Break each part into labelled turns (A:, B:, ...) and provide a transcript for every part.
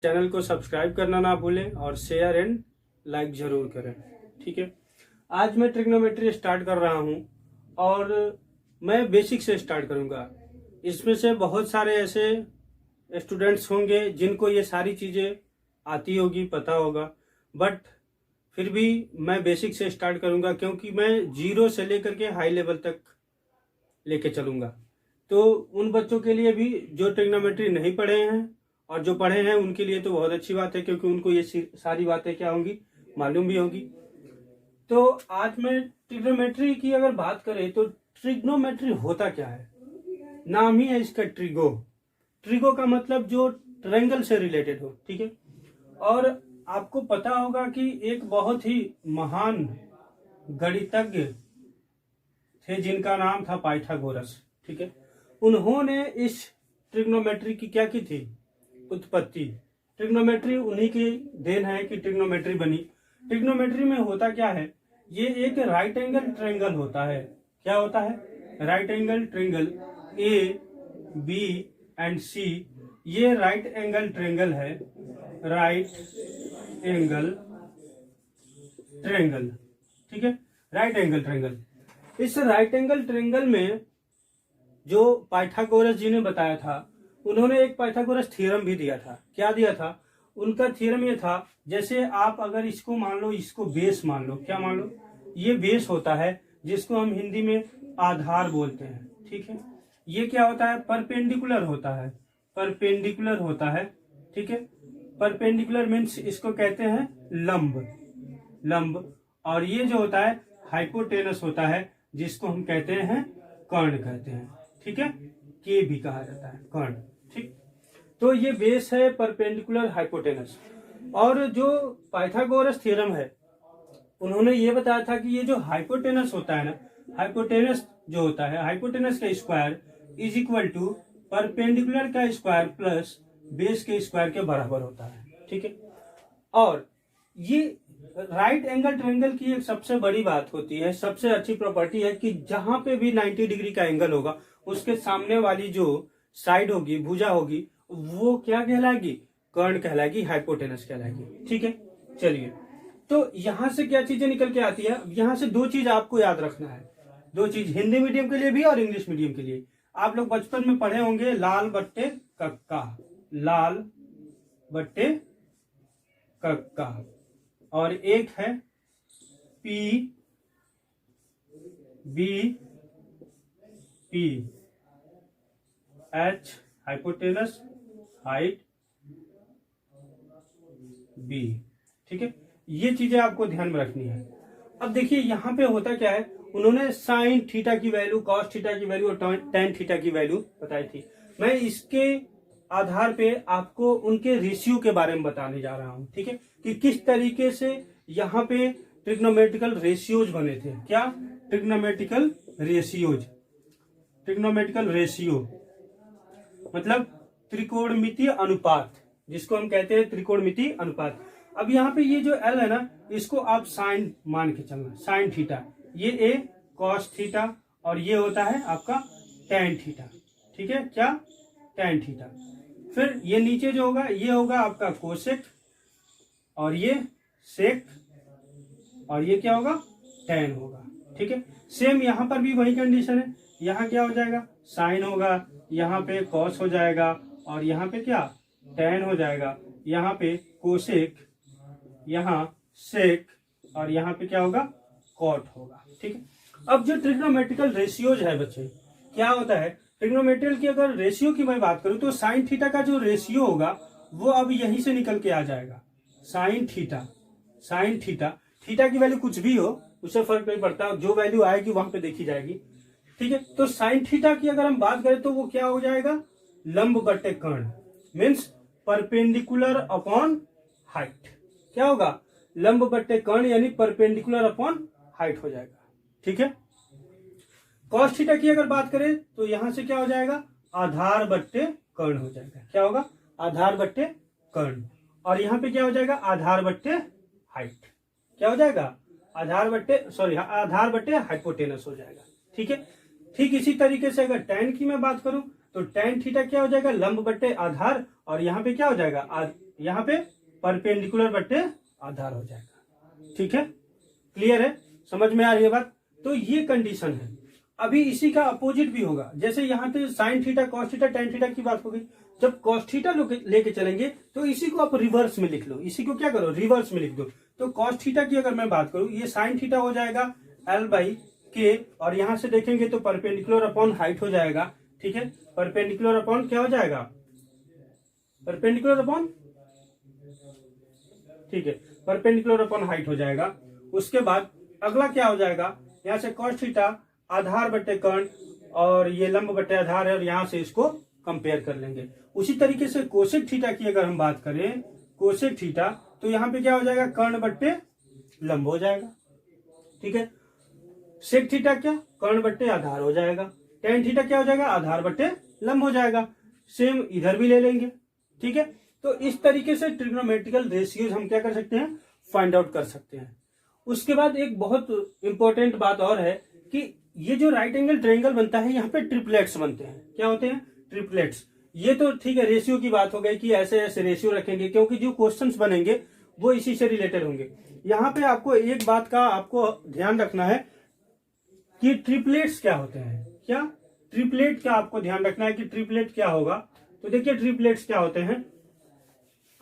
A: Channel को subscribe करना ना भूलें और शेयर एंड लाइक जरूर करें। ठीक है, आज मैं ट्रिग्नोमेट्री स्टार्ट कर रहा हूं और मैं बेसिक से स्टार्ट करूंगा। इसमें से बहुत सारे ऐसे स्टूडेंट्स होंगे जिनको ये सारी चीजें आती होगी, पता होगा, बट फिर भी मैं बेसिक से स्टार्ट करूंगा क्योंकि मैं जीरो से लेकर के हाई लेवल तक लेके चलूंगा। तो उन बच्चों के लिए भी जो ट्रिग्नोमेट्री नहीं पढ़े हैं और जो पढ़े हैं उनके लिए तो बहुत अच्छी बात है, क्योंकि उनको ये सारी बातें क्या होंगी, मालूम भी होगी। तो आज मैं ट्रिग्नोमेट्री की अगर बात करें तो ट्रिग्नोमेट्री होता क्या है। नाम ही है इसका ट्रिगो। ट्रिगो का मतलब जो ट्रायंगल से रिलेटेड हो। ठीक है, और आपको पता होगा कि एक बहुत ही महान गणितज्ञ थे जिनका नाम था पाइथागोरस। ठीक है, उन्होंने इस ट्रिग्नोमेट्री की क्या की थी, उत्पत्ति। ट्रिग्नोमेट्री उन्हीं की देन है कि ट्रिग्नोमेट्री बनी। ट्रिग्नोमेट्री में होता क्या है, ये एक राइट एंगल ट्रायंगल होता है। क्या होता है? Right angle triangle. A, B and C ये राइट एंगल ट्रायंगल है। राइट एंगल ट्रायंगल, ठीक है, राइट एंगल ट्रायंगल। इस राइट एंगल ट्रायंगल में जो पाइथागोरस जी ने बताया था, उन्होंने एक पाइथागोरस थ्योरम भी दिया था। क्या दिया था? उनका थ्योरम ये था, जैसे आप अगर इसको मान लो, इसको बेस मान लो। क्या मान लो? ये बेस होता है जिसको हम हिंदी में आधार बोलते हैं। ठीक है, ये क्या होता है? परपेंडिकुलर होता है। परपेंडिकुलर होता है। ठीक है, परपेंडिकुलर मीन्स इसको कहते हैं लंब। लंब। और ये जो होता है हाइपोटेनस होता है, जिसको हम कहते हैं कर्ण कहते हैं। ठीक है, के भी कहा जाता है, कर्ण। ठीक, तो ये बेस है परपेंडिकुलर हाइपोटेनस। और जो पाइथागोरस थ्योरम है, उन्होंने ये बताया था कि ये जो हाइपोटेनस होता है ना, हाइपोटेनस जो होता है, हाइपोटेनस का square is equal to perpendicular का स्क्वायर प्लस बेस के स्क्वायर के बराबर होता है। ठीक है, और ये राइट एंगल ट्रायंगल की एक सबसे बड़ी बात होती है, सबसे अच्छी प्रॉपर्टी है कि जहां पे भी 90 डिग्री का एंगल होगा, उसके सामने वाली जो साइड होगी, भुजा होगी, वो क्या कहलाएगी? कर्ण कहलाएगी, हाइपोटेनस कहलाएगी। ठीक है, चलिए, तो यहां से क्या चीजें निकल के आती है? यहां से दो चीज आपको याद रखना है, दो चीज, हिंदी मीडियम के लिए भी और इंग्लिश मीडियम के लिए। आप लोग बचपन में पढ़े होंगे लाल बट्टे कक्का, लाल बट्टे कक्का। और एक है P B P H hypotenuse, height B. ठीक है, ये चीजें आपको ध्यान में रखनी है। अब देखिए यहां पे होता क्या है, उन्होंने साइन थीटा की वैल्यू, कॉस थीटा की वैल्यू और टेन थीटा की वैल्यू बताई थी। मैं इसके आधार पे आपको उनके रेशियो के बारे में बताने जा रहा हूं। ठीक है, कि किस तरीके से यहाँ पे ट्रिग्नोमेट्रिकल रेशियोज बने थे। क्या? Trigonometrical ratios. ट्रिग्नोमेट्रिकल रेशियो मतलब त्रिकोणमितीय अनुपात, जिसको हम कहते हैं त्रिकोणमितीय अनुपात। अब यहाँ पे ये जो एल है ना, इसको आप साइन मान के चलना, साइन थीटा। ये ए कॉस थीटा और ये होता है आपका टेन थीटा। ठीक है, क्या? Tan theta. फिर ये नीचे जो होगा, ये होगा आपका कोसेक, और ये सेक, और ये क्या होगा? टेन होगा। ठीक है, सेम यहां पर भी वही कंडीशन है। यहाँ क्या हो जाएगा? साइन होगा, यहाँ पे कॉस हो जाएगा, और यहाँ पे क्या? टेन हो जाएगा। यहाँ पे कोसेक, यहाँ सेक, और यहाँ पे क्या होगा? कॉट होगा। ठीक है, अब जो ट्रिग्नोमेट्रिकल रेशियोज है बच्चे, क्या होता है? ट्रिग्नोमेट्रिकल की अगर रेशियो की मैं बात करूं तो साइन थीटा का जो रेशियो होगा वो अब यहीं से निकल के आ जाएगा। Sine theta, sine theta, theta की वैल्यू कुछ भी हो उससे फर्क नहीं पड़ता, जो वैल्यू आएगी वहां पे देखी जाएगी। ठीक है, तो साइन थीटा की अगर हम बात करें तो वो क्या हो जाएगा? लंब बट्टे कर्ण, मीन्स परपेंडिकुलर अपॉन हाइट। क्या होगा? लंब बट्टे कर्ण, यानी परपेंडिकुलर अपॉन हाइट हो जाएगा। ठीक है, कॉस थीटा की अगर बात करें तो यहां से क्या हो जाएगा? आधार बट्टे कर्ण हो जाएगा। क्या होगा? आधार बट्टे कर्ण। और यहाँ पे क्या हो जाएगा? आधार बट्टे हाइट। क्या हो जाएगा? आधार बट्टे हाइपोटेनस हो जाएगा। ठीक है, ठीक इसी तरीके से अगर टेन की मैं बात करूं तो टेन थीटा क्या हो जाएगा? लंब बट्टे आधार, और यहाँ पे क्या हो जाएगा? यहाँ पे परपेंडिकुलर बट्टे आधार हो जाएगा। ठीक है, क्लियर है, समझ में आ रही है बात। तो ये कंडीशन है। अभी इसी का अपोजिट भी होगा, जैसे यहाँ पे sine theta cos theta tan theta की बात हो गई। जब कॉस थीटा लेके चलेंगे तो इसी को आप रिवर्स में लिख लो, इसी को क्या करो रिवर्स में लिख दो। तो कॉस थीटा की अगर मैं बात करूं, ये साइन थीटा हो जाएगा एल बाई के, और यहां से देखेंगे तो परपेंडिकुलर अपॉन हाइट हो जाएगा। ठीक है, परपेंडिकुलर अपॉन क्या हो जाएगा, परपेंडिकुलर अपॉन, ठीक है, परपेंडिकुलर अपॉन हाइट हो जाएगा। उसके बाद अगला क्या हो जाएगा, यहां से कॉस थीटा आधार बट्टे कर्ण, और ये लंब बट्टे आधार है, और यहां से इसको कंपेयर कर लेंगे। उसी तरीके से कोसेक थीटा की अगर हम बात करें, कोसेक थीटा, तो यहां पे क्या हो जाएगा, कर्ण बट्टे लंब हो जाएगा। ठीक है, सेक थीटा क्या, कर्ण बट्टे आधार हो जाएगा। टेन थीटा क्या हो जाएगा, आधार बट्टे लंब हो जाएगा। सेम इधर भी ले लेंगे। ठीक है, तो इस तरीके से ट्रिग्नोमेट्रिकल रेशियोज हम क्या कर सकते हैं, फाइंड आउट कर सकते हैं। उसके बाद एक बहुत इंपॉर्टेंट बात और है कि ये जो राइट एंगल ट्रायंगल बनता है, यहाँ पे ट्रिपलेट्स बनते हैं। क्या होते हैं, ट्रिपलेट्स। ये तो ठीक है, रेशियो की बात हो गई कि ऐसे ऐसे रेशियो रखेंगे, क्योंकि जो क्वेश्चंस बनेंगे वो इसी से रिलेटेड होंगे। यहाँ पे आपको एक बात का आपको ध्यान रखना है कि ट्रिपलेट्स क्या होते हैं। क्या ट्रिपलेट का आपको ध्यान रखना है कि ट्रिपलेट क्या होगा। तो देखिए ट्रिपलेट्स क्या होते हैं,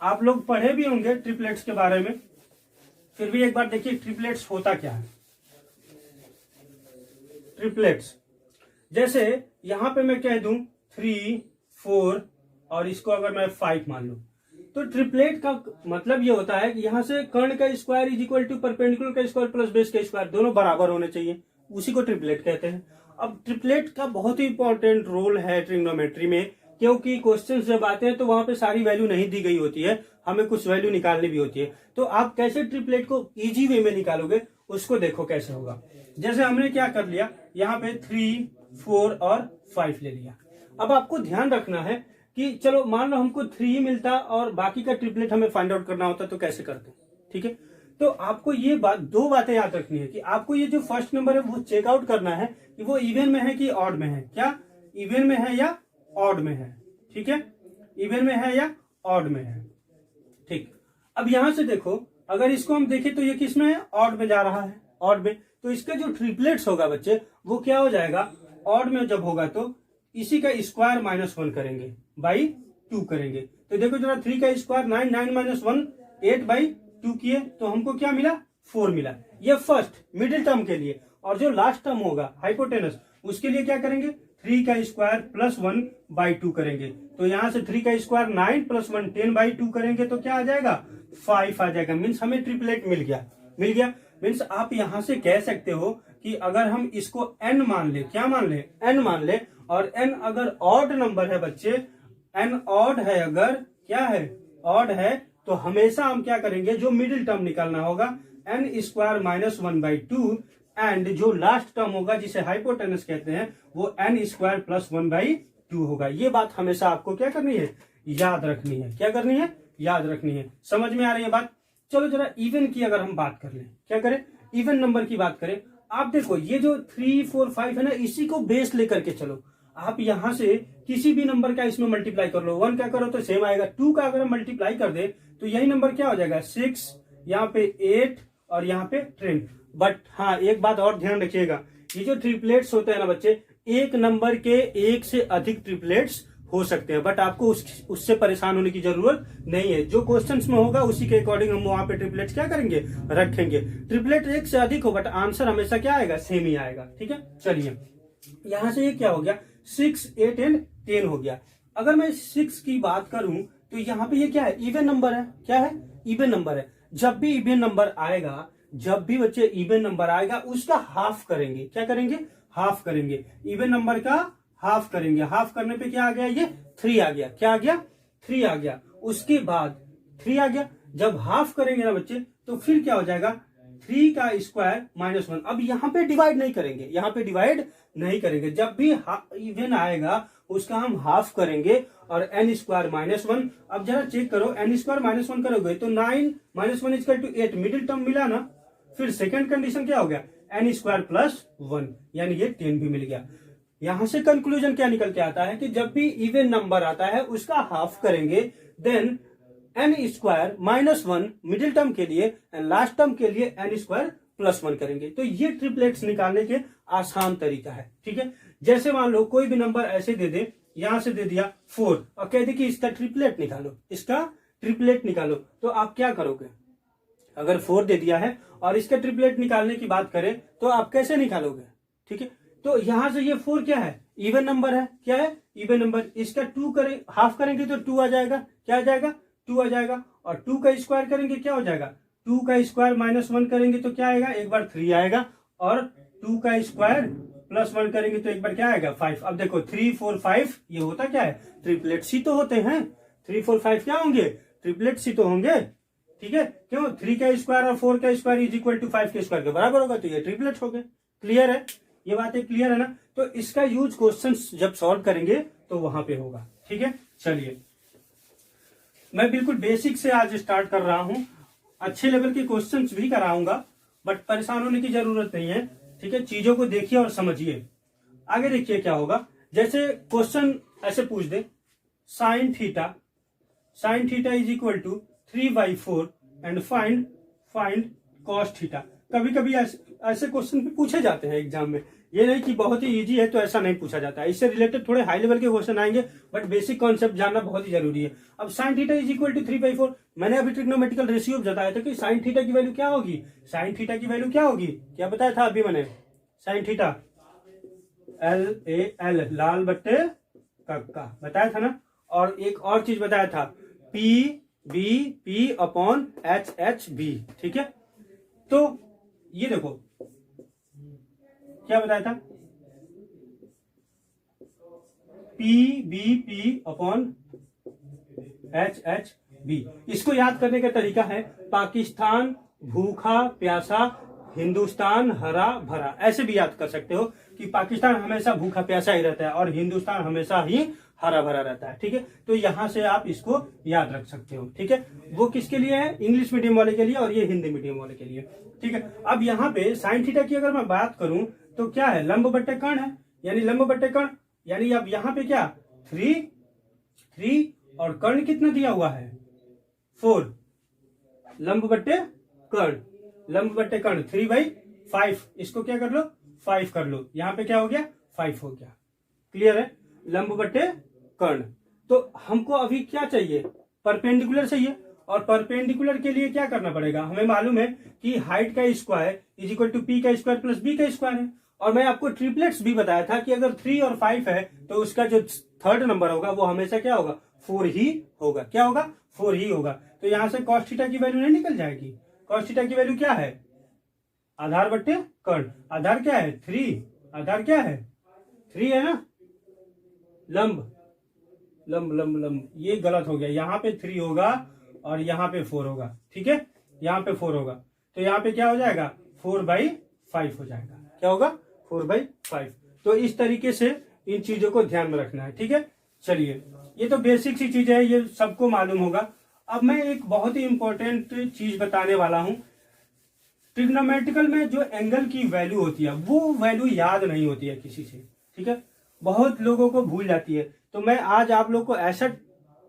A: आप लोग पढ़े भी होंगे ट्रिपलेट्स के बारे में, फिर भी एक बार देखिए ट्रिपलेट्स होता क्या है। ट्रिपलेट्स, जैसे यहां पे मैं कह दूं 3, 4 और इसको अगर मैं 5 मान लूं, तो ट्रिपलेट का मतलब ये होता है कि यहां से कर्ण का square is equal to perpendicular का स्क्वायर प्लस बेस का स्क्वायर, दोनों बराबर होने चाहिए, उसी को ट्रिपलेट कहते हैं। अब ट्रिपलेट का बहुत ही इंपॉर्टेंट रोल है ट्रिग्नोमेट्री में, क्योंकि क्वेश्चन जब आते हैं तो वहां पे सारी वैल्यू नहीं दी गई होती है, हमें कुछ वैल्यू निकालनी भी होती है। तो आप कैसे ट्रिपलेट को इजी वे में निकालोगे, उसको देखो कैसे होगा। जैसे हमने क्या कर लिया, यहाँ पे 3, 4 और 5 ले लिया। अब आपको ध्यान रखना है कि चलो मान लो हमको 3 मिलता और बाकी का ट्रिपलेट हमें फाइंड आउट करना होता, तो कैसे करते। ठीक है, तो आपको ये बात, दो बातें याद रखनी है कि आपको ये जो फर्स्ट नंबर है वो चेकआउट करना है कि वो इवन में है कि ऑड में है। क्या इवन में है या ऑड में है। ठीक है, इवन में है या ऑड में है। ठीक, अब यहां से देखो, अगर इसको हम देखें तो ये किस में है, ऑड में जा रहा है, ऑड में। तो इसका जो ट्रिपलेट्स होगा बच्चे, वो क्या हो जाएगा, ऑड में जब होगा तो इसी का स्क्वायर -1 करेंगे, बाई 2 करेंगे। तो देखो जरा 3 का स्क्वायर 9, 9 - 1 8/2 किए तो हमको क्या मिला, 4 मिला। ये फर्स्ट मिडिल टर्म के लिए। और जो लास्ट टर्म होगा हाइपोटेनस, उसके लिए क्या करेंगे, 3 का स्क्वायर प्लस 1/2 करेंगे। तो यहां से 3 का स्क्वायर 9 + 1 10/2 करेंगे तो क्या आ जाएगा, 5 आ जाएगा। मीन्स हमें ट्रिपलेट मिल गया, मिल गया। मीन्स आप यहां से कह सकते हो कि अगर हम इसको n मान ले, क्या मान ले, n मान ले, और n अगर ऑड नंबर है बच्चे, n ऑड है, अगर क्या है, ऑड है, तो हमेशा हम क्या करेंगे, जो मिडिल टर्म निकालना होगा n² -1/2, एंड जो लास्ट टर्म होगा जिसे हाइपोटेनस कहते हैं वो n² + 1/2 होगा। ये बात हमेशा आपको क्या करनी है, याद रखनी है। क्या करनी है, याद रखनी है। समझ में आ रही है बात। चलो जरा इवन की अगर हम बात कर लें, क्या करें, इवन नंबर की बात करें। आप देखो ये जो 3, 4, 5 है ना, इसी को बेस लेकर के चलो। आप यहां से किसी भी नंबर का इसमें मल्टीप्लाई कर लो, 1 का करो तो सेम आएगा, 2 का अगर मल्टीप्लाई कर दे तो यही नंबर क्या हो जाएगा, 6, यहाँ पे 8 और यहाँ पे 10। बट हाँ, एक बात और ध्यान रखिएगा, ये जो ट्रिपलेट्स होते हैं ना बच्चे, एक नंबर के एक से अधिक ट्रिपलेट्स हो सकते हैं, बट आपको उससे परेशान होने की जरूरत नहीं है। जो क्वेश्चंस में होगा उसी के अकॉर्डिंग हम वहां पे ट्रिपलेट्स क्या करेंगे, रखेंगे। ट्रिपलेट एक से अधिक हो बट आंसर हमेशा क्या आएगा, सेम ही आएगा। ठीक है, चलिए यहां से ये क्या हो गया, 6, 8 एंड 10 हो गया। अगर मैं 6 की बात करूं तो यहाँ पे ये क्या है, इवन नंबर है। क्या है, इवन नंबर है। जब भी इवन नंबर आएगा, जब भी बच्चे इवन नंबर आएगा उसका हाफ करेंगे। क्या करेंगे, हाफ करेंगे। इवन नंबर का हाफ करेंगे। हाफ करने पे क्या आ गया, ये 3 आ गया। क्या आ गया, 3 आ गया। उसके बाद 3 आ गया। जब हाफ करेंगे ना बच्चे तो फिर क्या हो जाएगा, 3 का स्क्वायर -1। अब यहाँ पे डिवाइड नहीं करेंगे, यहाँ पे डिवाइड नहीं करेंगे। जब भी इवन आएगा उसका हम हाफ करेंगे और n² -1। अब जरा चेक करो, n² -1 करोगे तो 9 - 1 = 8, मिडिल टर्म मिला ना। फिर सेकंड कंडीशन क्या हो गया, n² + 1, यानी ये 10 भी मिल गया। यहां से कंक्लूजन क्या निकल के आता है कि जब भी इवन नंबर आता है उसका हाफ करेंगे, then N square -1 middle term के लिए एंड लास्ट टर्म के लिए एन स्क्वायर +1 करेंगे। तो ये ट्रिपलेट्स निकालने के आसान तरीका है। ठीक है, जैसे मान लो कोई भी नंबर ऐसे दे दे, यहां से दे दिया 4 और कह दे कि इसका ट्रिपलेट निकालो, इसका ट्रिपलेट निकालो, तो आप क्या करोगे? अगर 4 दे दिया है और इसका ट्रिपलेट निकालने की बात करें तो आप कैसे निकालोगे? ठीक है, तो यहां से ये 4 क्या है? इवन नंबर है। क्या है? Even number. इसका 2 करें, हाफ करेंगे तो 2 आ जाएगा। क्या आ जाएगा? 2 आ जाएगा। और 2 का स्क्वायर करेंगे क्या हो जाएगा? 2 का स्क्वायर -1 करेंगे तो क्या आएगा? एक बार 3 आएगा। और 2 का स्क्वायर +1 करेंगे तो एक बार क्या आएगा? 5। अब देखो 3 4 5 ये होता क्या है? ट्रिपलेट्स ही तो होते हैं। 3 4 5 क्या होंगे? ट्रिपलेट्स ही तो होंगे। ठीक है, क्यों? 3 का स्क्वायर और 4 का स्क्वायर = 5 के स्क्वायर के बराबर होगा, तो ये ट्रिपलेट हो गए। क्लियर है? ये बातें क्लियर है ना? तो इसका यूज क्वेश्चंस जब सॉल्व करेंगे तो वहां पे होगा। ठीक है, चलिए मैं बिल्कुल बेसिक से आज स्टार्ट कर रहा हूं। अच्छे लेवल के क्वेश्चंस भी कराऊंगा, बट परेशान होने की जरूरत नहीं है। ठीक है, चीजों को देखिए और समझिए। आगे देखिए क्या होगा। जैसे क्वेश्चन ऐसे पूछ दे, sine theta = 3/4 and find cos theta. कभी कभी ऐसे क्वेश्चन भी पूछे जाते हैं एग्जाम में। ये नहीं कि बहुत ही इजी है तो ऐसा नहीं पूछा जाता है। इससे रिलेटेड थोड़े हाई लेवल के क्वेश्चन आएंगे, बट बेसिक कॉन्सेप्ट जानना बहुत ही जरूरी है। अब साइन थीटा = 3/4, मैंने अभी ट्रिग्नोमेट्रिकल रेशियो बताया था कि साइन थीटा की वैल्यू क्या होगी? साइन थीटा की वैल्यू क्या होगी? क्या बताया था अभी मैंने? साइन थीटा LAL, लाल बट्टे कक्का, बताया था ना। और एक और चीज बताया था, PBP/HHB। ठीक है, तो ये देखो क्या बताया था? PBP/HHB। इसको याद करने का तरीका है, पाकिस्तान भूखा प्यासा, हिंदुस्तान हरा भरा। ऐसे भी याद कर सकते हो कि पाकिस्तान हमेशा भूखा प्यासा ही रहता है और हिंदुस्तान हमेशा ही हरा भरा रहता है। ठीक है, तो यहां से आप इसको याद रख सकते हो। ठीक है, वो किसके लिए है? इंग्लिश मीडियम वाले के लिए और ये हिंदी मीडियम वाले के लिए। ठीक है, अब यहाँ पे साइन थीटा की अगर मैं बात करूं तो क्या है? लंब बट्टे कर्ण है, यानी लंब बट्टे कर्ण, यानी अब यहाँ पे क्या? 3 और कर्ण कितना दिया हुआ है? 4। लंब बट्टे कर्ण, लंब बट्टे कर्ण 3/5। इसको क्या कर लो? 5 कर लो। यहाँ पे क्या हो गया? 5 हो गया। क्लियर है? लंब बट्टे कर्ण। तो हमको अभी क्या चाहिए? परपेंडिकुलर चाहिए। और परपेंडिकुलर के लिए क्या करना पड़ेगा? हमें मालूम है कि हाइट का स्क्वायर = P का स्क्वायर + B का स्क्वायर है। और मैं आपको ट्रिपलेट्स भी बताया था कि अगर 3 और 5 है तो उसका जो थर्ड नंबर होगा वो हमेशा क्या होगा? 4 ही होगा। क्या होगा? 4 ही होगा। तो यहां से cos थीटा की वैल्यू नहीं निकल जाएगी? cos थीटा की वैल्यू क्या है? आधार बट्टे कर्ण। आधार क्या है? 3। आधार क्या है? 3 है ना। लंब लंब लंब लंब, ये गलत हो गया। यहाँ पे 3 होगा और यहाँ पे 4 होगा। ठीक है, यहाँ पे 4 होगा, तो यहाँ पे क्या हो जाएगा? 4/5 हो जाएगा। क्या होगा? 4/5। तो इस तरीके से इन चीजों को ध्यान में रखना है। ठीक है, चलिए ये तो बेसिक सी चीज है, ये सबको मालूम होगा। अब मैं एक बहुत ही इंपॉर्टेंट चीज बताने वाला हूं। ट्रिग्नोमेट्रिकल में जो एंगल की वैल्यू होती है वो वैल्यू याद नहीं होती है किसी से। ठीक है, बहुत लोगों को भूल जाती है। तो मैं आज आप लोग को ऐसा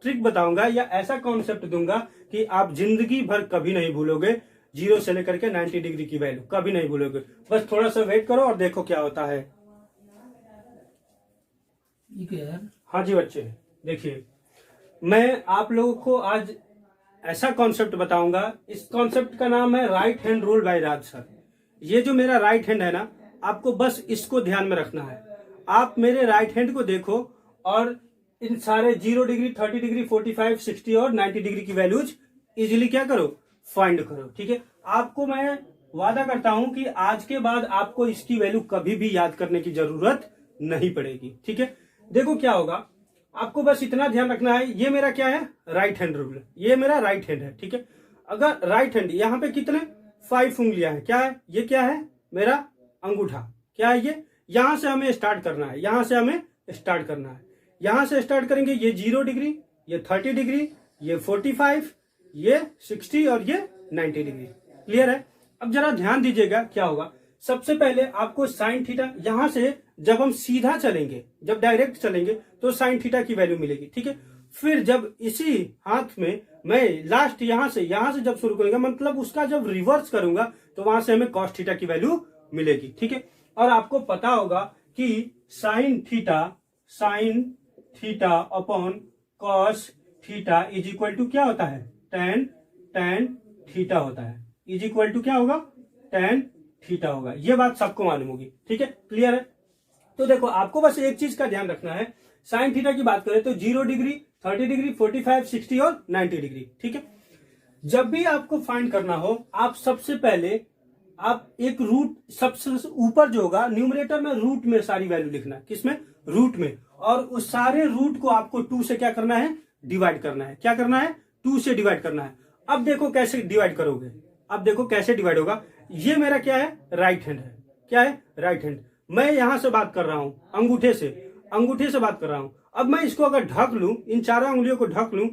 A: ट्रिक बताऊंगा या ऐसा कॉन्सेप्ट दूंगा कि आप जिंदगी भर कभी नहीं भूलोगे। 0 से लेकर के 90 डिग्री की वैल्यू कभी नहीं भूलोगे। बस थोड़ा सा वेट करो और देखो क्या होता है। हाँ जी बच्चे, देखिए मैं आप लोगों को आज ऐसा कॉन्सेप्ट बताऊंगा। इस कॉन्सेप्ट का नाम है right hand rule by Raj sir. ये जो मेरा राइट हैंड है ना, आपको बस इसको ध्यान में रखना है। आप मेरे राइट हैंड को देखो और इन सारे 0 डिग्री, 30 डिग्री, 45, 60 और 90 डिग्री की वैल्यूज इजीली क्या करो? फाइंड करो। ठीक है, आपको मैं वादा करता हूं कि आज के बाद आपको इसकी वैल्यू कभी भी याद करने की जरूरत नहीं पड़ेगी। ठीक है, देखो क्या होगा, आपको बस इतना ध्यान रखना है। ये मेरा क्या है? Right hand rule. ये मेरा राइट हैंड है। ठीक है, अगर राइट हैंड, यहाँ पे कितने? 5 उंगलियां हैं। क्या है? ये क्या है? मेरा अंगूठा। क्या है ये? यहां से हमें स्टार्ट करना है, यहां से हमें स्टार्ट करना है। यहां से स्टार्ट करेंगे, ये 0 डिग्री, ये 30 डिग्री, ये 45, ये 60 और ये 90 डिग्री। क्लियर है? अब जरा ध्यान दीजिएगा क्या होगा। सबसे पहले आपको साइन थीटा, यहां से जब हम सीधा चलेंगे, जब डायरेक्ट चलेंगे तो साइन थीटा की वैल्यू मिलेगी। ठीक है, फिर जब इसी हाथ में मैं लास्ट यहां से जब शुरू करूंगा, मतलब उसका जब रिवर्स करूंगा तो वहां से हमें कॉस थीटा की वैल्यू मिलेगी। ठीक है, और आपको पता होगा कि sine theta upon cos theta is equal to क्या होता है, टेन थीटा होता है, इज इक्वल टू क्या होगा, टेन थीटा होगा। ये बात सबको मालूम होगी। ठीक है, क्लियर है। तो देखो आपको बस एक चीज का ध्यान रखना है, साइन थीटा की बात करें तो 0 डिग्री, 30 डिग्री, 45, 60 और 90 डिग्री। ठीक है, जब भी आपको फाइंड करना हो, आप सबसे पहले आप एक रूट, सबसे ऊपर जो होगा न्यूमरेटर में रूट में सारी वैल्यू लिखना है। किसमें, रूट में। और उस सारे रूट को आपको 2 से क्या करना है, डिवाइड करना है। क्या करना है, 2 से डिवाइड करना है। अब देखो कैसे डिवाइड करोगे, अब देखो कैसे डिवाइड होगा। ये मेरा क्या है, राइट हैंड है। क्या है, राइट हैंड। मैं यहां से बात कर रहा हूं, अंगूठे से बात कर रहा हूं। अब मैं इसको अगर ढक लूं, इन चारों उंगलियों को ढक लूं,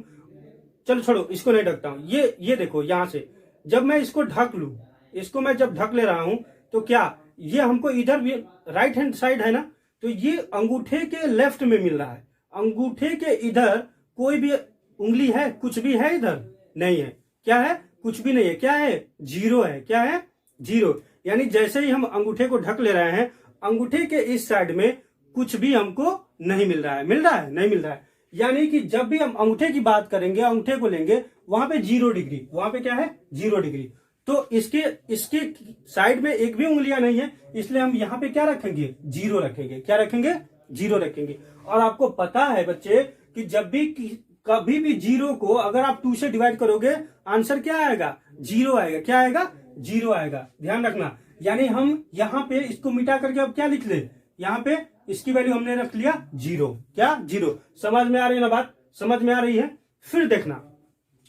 A: चलो छोड़ो इसको नहीं ढकता हूं, ये देखो यहां से जब मैं इसको ढक लूं, इसको मैं जब ढक ले रहा हूं तो क्या ये हमको इधर भी राइट हैंड साइड है ना, तो ये अंगूठे के लेफ्ट में मिल रहा है। अंगूठे के इधर कोई भी उंगली है, कुछ भी है इधर, नहीं है। क्या है, कुछ भी नहीं है। क्या है, जीरो है। क्या है, जीरो। यानी जैसे ही हम अंगूठे को ढक ले रहे हैं, अंगूठे के इस साइड में कुछ भी हमको नहीं मिल रहा है। मिल रहा है, नहीं मिल रहा है। यानी कि जब भी हम अंगूठे की बात करेंगे, अंगूठे को लेंगे, वहां पे 0 डिग्री, वहां पे क्या है, 0 डिग्री। तो इसके साइड में एक भी उंगलियां नहीं है, इसलिए हम यहाँ पे क्या रखेंगे, 0 रखेंगे। क्या रखेंगे, 0 रखेंगे। और आपको पता है बच्चे कि जब भी कभी भी 0 को अगर आप 2 से डिवाइड करोगे, आंसर क्या आएगा, 0 आएगा। क्या आएगा, 0 आएगा। ध्यान रखना। यानी हम यहाँ पे इसको मिटा करके अब क्या लिख ले, यहाँ पे इसकी वैल्यू हमने रख लिया 0। क्या, 0। समझ में आ रही है ना बात, समझ में आ रही है। फिर देखना,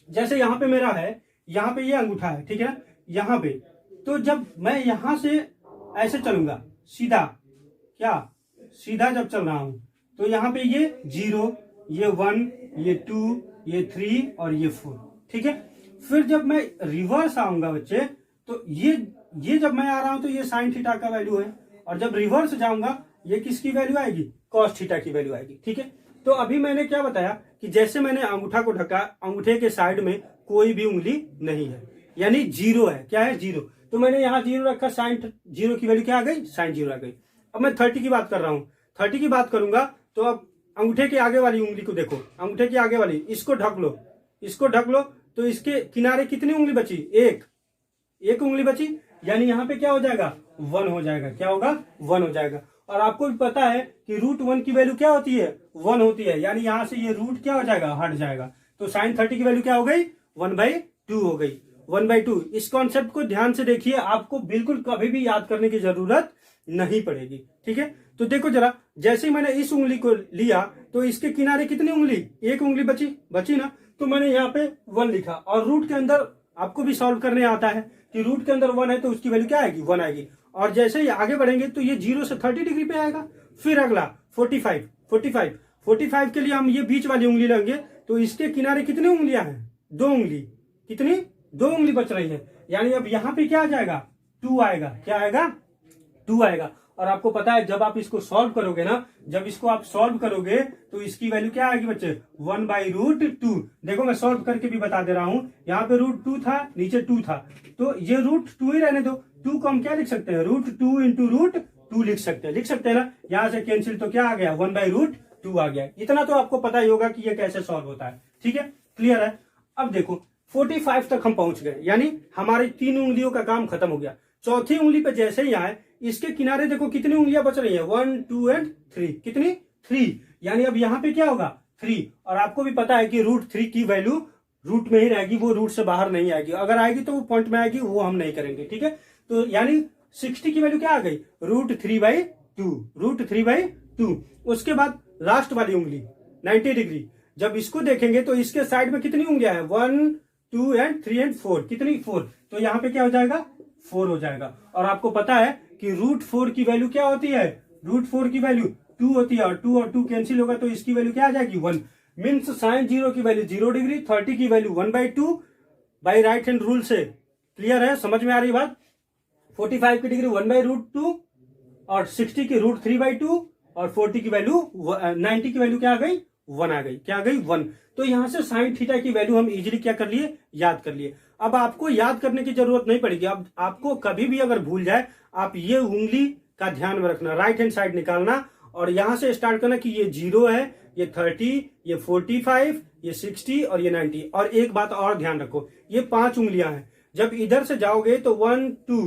A: जैसे यहाँ पे मेरा है, यहाँ पे ये अंगूठा है, ठीक है, यहाँ पे। तो जब मैं यहां से ऐसे चलूंगा सीधा, क्या, सीधा जब चल रहा हूं, तो यहाँ पे ये 0, ये 1, ये 2, ये 3 और ये 4। ठीक है, फिर जब मैं रिवर्स आऊंगा बच्चे, तो ये जब मैं आ रहा हूं तो ये साइन थीटा का वैल्यू है, और जब रिवर्स जाऊंगा ये किसकी वैल्यू आएगी, कॉस थीटा की वैल्यू आएगी। ठीक है, तो अभी मैंने क्या बताया कि जैसे मैंने अंगूठा को ढका, अंगूठे के साइड में कोई भी उंगली नहीं है, यानी 0 है। क्या है, 0। तो मैंने यहाँ 0 रखा, साइन 0 की वैल्यू क्या आ गई, साइन 0 आ गई। अब मैं 30 की बात कर रहा हूँ, 30 की बात करूंगा तो अब अंगूठे के आगे वाली उंगली को देखो, अंगूठे के आगे वाली, इसको ढक लो, इसको ढक लो, तो इसके किनारे कितनी उंगली बची, एक उंगली बची, यानी यहाँ पे क्या हो जाएगा, 1 हो जाएगा। क्या होगा, 1 हो जाएगा। और आपको भी पता है कि √1 की वैल्यू क्या होती है, 1 होती है, यानी यहां से ये रूट क्या हो जाएगा, हट जाएगा। तो साइन 30 की वैल्यू क्या हो गई, 1/2 हो गई, 1/2। इस कॉन्सेप्ट को ध्यान से देखिए, आपको बिल्कुल कभी भी याद करने की जरूरत नहीं पड़ेगी। ठीक है, तो देखो जरा, जैसे ही मैंने इस उंगली को लिया तो इसके किनारे कितनी उंगली, एक उंगली बची ना, तो मैंने यहाँ पे 1 लिखा। और रूट के अंदर आपको भी सॉल्व करने आता है कि रूट के अंदर 1 है तो उसकी वैल्यू क्या आएगी, 1 आएगी। और जैसे ही आगे बढ़ेंगे तो ये 0 से 30 डिग्री पे आएगा। फिर अगला 45 के लिए हम ये बीच वाली उंगली लेंगे, तो इसके किनारे कितनी उंगलियां हैं, 2 उंगली। कितनी, 2 उंगली बच रही है, यानी अब यहाँ पे क्या आ जाएगा, 2 आएगा। क्या आएगा, 2 आएगा। और आपको पता है जब आप इसको सॉल्व करोगे ना, जब इसको आप सॉल्व करोगे तो इसकी वैल्यू क्या आएगी बच्चे, 1/√2। देखो मैं सॉल्व करके भी बता दे रहा हूं, यहाँ पे √2 था, नीचे 2 था, तो ये √2 ही रहने दो। 2 को हम क्या लिख सकते हैं, √2 इंटू √2 लिख सकते हैं ना। यहाँ से कैंसिल, तो क्या आ गया, 1/√2 आ गया। इतना तो आपको पता ही होगा कि ये कैसे सॉल्व होता है। ठीक है, क्लियर है। अब देखो 45 तक हम पहुंच गए, यानी हमारी 3 उंगलियों का काम खत्म हो गया। चौथी उंगली पे जैसे ही आए, इसके किनारे देखो कितनी उंगलियां बच रही है, 1, 2 एंड 3। कितनी, 3। यानी अब यहाँ पे क्या होगा, 3। और आपको भी पता है कि √3 की वैल्यू रूट में ही रहेगी, वो रूट से बाहर नहीं आएगी। अगर आएगी तो वो पॉइंट में आएगी, वो हम नहीं करेंगे। ठीक है, तो यानी 60 की वैल्यू क्या आ गई, √3/2। उसके बाद लास्ट वाली उंगली 90 डिग्री, जब इसको देखेंगे तो इसके साइड में कितनी उंगलियां हैं, 1, 2 एंड 3 एंड 4। कितनी, 4। तो यहाँ पे क्या हो जाएगा, 4 हो जाएगा। और आपको पता है कि √4 की वैल्यू क्या होती है, √4 की वैल्यू 2 होती है, और 2 और 2 कैंसिल होगा तो इसकी वैल्यू क्या आ जाएगी, 1। मीन्स साइन 0 की वैल्यू 0 डिग्री, 30 की value 1/2 by right hand rule से। क्लियर है, समझ में आ रही बात। 45 की डिग्री 1/√2 और 60 की √3/2 और 40 की वैल्यू 90 की वैल्यू क्या आ गई, 1 आ गई। क्या आ गई? 1। तो यहां से साइन थीटा की वैल्यू हम इजीली क्या कर लिए? याद कर लिए। अब आपको याद करने की जरूरत नहीं पड़ेगी। अब आपको कभी भी अगर भूल जाए, आप ये उंगली का ध्यान में रखना, राइट हैंड साइड निकालना और यहां से स्टार्ट करना कि ये 0 है, ये 30, ये 45, ये 60 और ये 90। और एक बात और ध्यान रखो, ये 5 उंगलियां हैं। जब इधर से जाओगे तो 1 2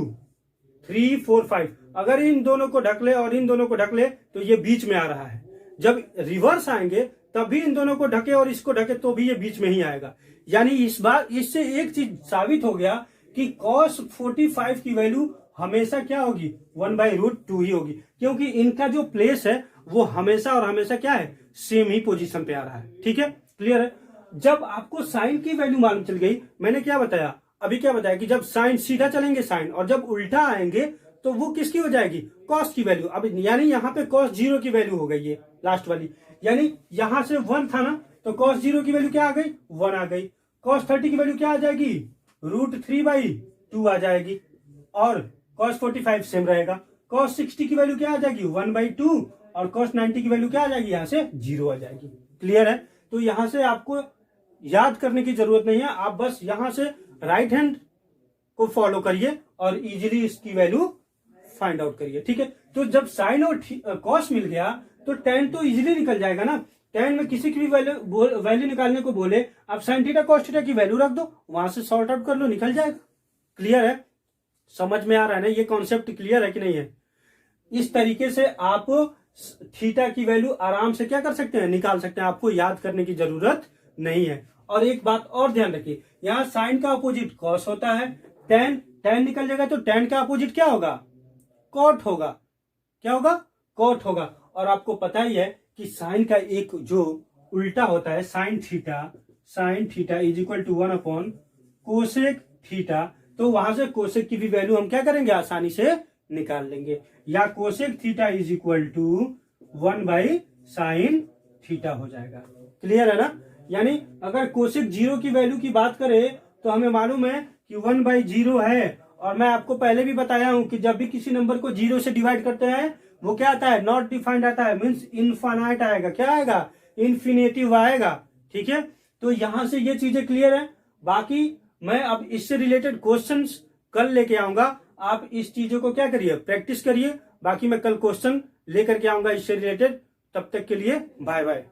A: 3 4 5, अगर इन दोनों को ढक ले और इन दोनों को ढक ले तो ये बीच में आ रहा है। जब रिवर्स आएंगे तब भी इन दोनों को ढके और इसको ढके तो भी ये बीच में ही आएगा। यानी इस बार इससे एक चीज साबित हो गया कि cos 45 की वैल्यू हमेशा क्या होगी? 1/√2 ही होगी, क्योंकि इनका जो प्लेस है वो हमेशा और हमेशा क्या है? सेम ही पोजीशन पे आ रहा है। ठीक है, क्लियर है। जब आपको साइन की वैल्यू मालूम चल गई, मैंने क्या बताया अभी, क्या बताया कि जब साइन सीधा चलेंगे साइन, और जब उल्टा आएंगे तो वो किसकी हो जाएगी? कॉस की वैल्यू। अब यानी यहाँ पे cos 0 की वैल्यू हो गई है लास्ट वाली, यानी यहां से 1 था ना, तो cos 0 की वैल्यू क्या आ गई? 1 आ गई। cos 30 की वैल्यू क्या आ जाएगी? √3/2 आ जाएगी। और cos 45 सेम रहेगा। cos 60 की वैल्यू क्या आ जाएगी? 1/2। और cos 90 की वैल्यू क्या आ जाएगी? यहां से 0 आ जाएगी। क्लियर है। तो यहां से आपको याद करने की जरूरत नहीं है, आप बस यहां से राइट हैंड को फॉलो करिए और इजीली इसकी वैल्यू फाइंड आउट करिए। ठीक है, तो जब साइन और कॉस मिल गया तो tan तो इजीली निकल जाएगा ना। tan में किसी की भी वैल्यू निकालने को बोले, आप साइन थीटा कॉस थीटा की वैल्यू रख दो, वहां से सॉर्ट आउट कर लो, निकल जाएगा। क्लियर है, समझ में आ रहा है ना? ये कॉन्सेप्ट क्लियर है कि नहीं है? इस तरीके से आप थीटा की वैल्यू आराम से क्या कर सकते हैं? निकाल सकते हैं। आपको याद करने की जरूरत नहीं है। और एक बात और ध्यान रखिए, यहाँ साइन का अपोजिट कॉस होता है, tan निकल जाएगा तो tan का अपोजिट क्या होगा? कॉट होगा। क्या होगा? कॉट होगा। और आपको पता ही है कि साइन का एक जो उल्टा होता है sine theta is equal to 1/कोसेक थीटा। तो वहां से कोसेक की भी वैल्यू हम क्या करेंगे? आसानी से निकाल लेंगे। या cosec theta is equal to 1/साइन थीटा हो जाएगा। क्लियर है ना? यानी अगर कोसेक 0 की वैल्यू की बात करें तो हमें मालूम है कि 1/0 है। और मैं आपको पहले भी बताया हूं कि जब भी किसी नंबर को 0 से डिवाइड करते हैं वो क्या आता है? नॉट डिफाइंड आता है, मीन्स इनफाइनाइट आएगा। क्या आएगा? इन्फिनेटिव आएगा। ठीक है, तो यहां से ये चीजें क्लियर है। बाकी मैं अब इससे रिलेटेड क्वेश्चंस कल लेके आऊंगा। आप इस चीजों को क्या करिए? प्रैक्टिस करिए। बाकी मैं कल क्वेश्चन लेकर के आऊंगा इससे रिलेटेड। तब तक के लिए बाय बाय।